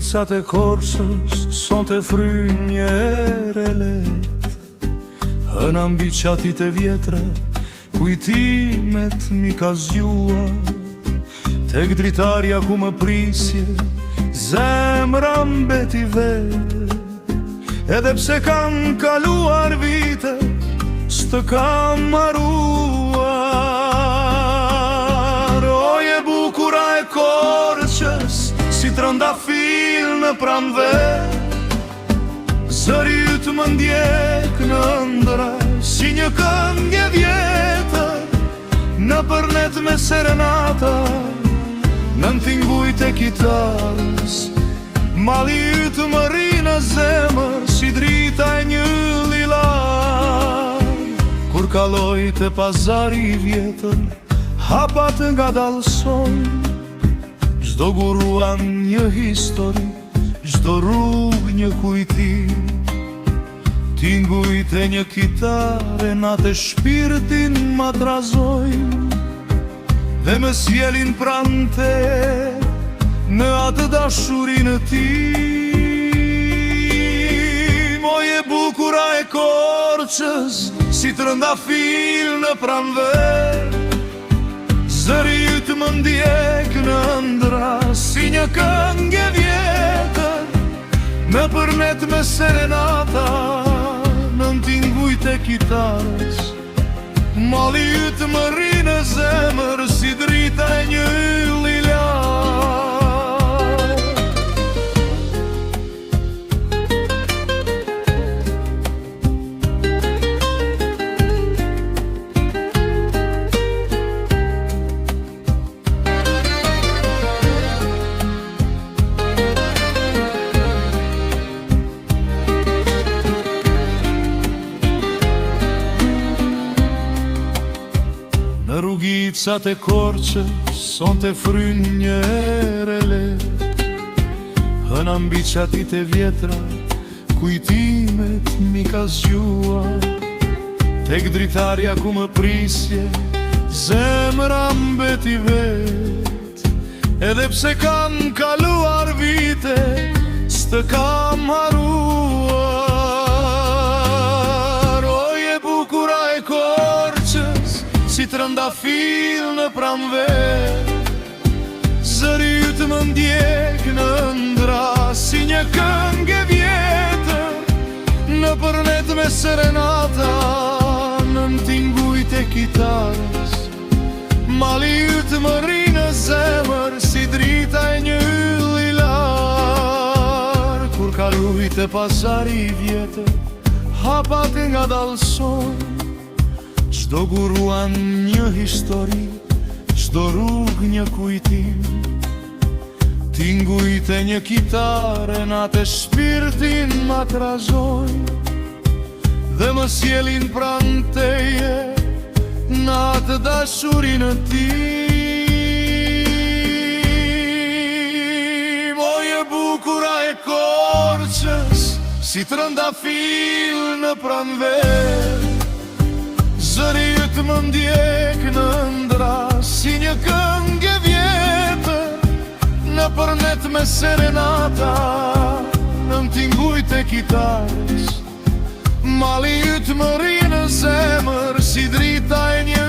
rrugicat e Korçës son të frynjere let. Hëna mbi qatit e vjetra, kujtimet mi ka zgjua. Tek dritarja ku më prisje, zemra mbeti vet. Edhe pse kam kaluar vite, s'të kam maruar. Oje bukura e Korçës, si trëndafil në pranver. Zëri yt më ndjek në ëndra, si një këngë e vjetër. Në përnet me serenata, në tingujt e kitarës. Mali yt më ri në zemër, si drita e një lilar. Kur kaloj të pazari i vjetër, hapat nga dalsojnë. Çdo guruan një histori, çdo rrugë një kujtim. Tingujt e një kitare natë shpirtin ma trazojnë. Dhe më sjellin prante në atë dashurinë tim. Oje bukura e Korçës, si trëndafil në pranver. Zëri yt më ndjek në ëndra, si një këngë e vjetër. Në përnet me serenata, në tingujt e kitarës. Mali yt më ri në zemër, si drita e një lilar. Në rrugicat e Korçës son të frynjere let. Hëna mbi qatit e vjetra, kujtimet mi ka zgjua. Tek dritarja ku më prisje, zemra mbeti vet. Edhe pse kam kaluar vite, s'të kam haruar. Oje bukura e Korçës, si trëndafil në pranver. Zëri yt më ndjek në ëndra, si një këngë e vjetër. Në përnet me serenata, në tingujt e kitarës. Mali yt më ri në zemër, si drita e një lilar. Kur kaluj të pazari i vjetër, hapat nga dalsojnë. Çdo guruan një histori, çdo rrugë një kujtim. Tingujt e një kitare natë shpirtin ma trazojnë. Dhe më sjellin pranë teje në atë dashurinë tim. Oje bukura e Korçës, si trëndafil në pranver. Zëri yt më ndjek në ëndra, si një këngë e vjetër. Në përnet me serenata, në tingujt e kitarës. Mali yt më ri në zemër, si drita e një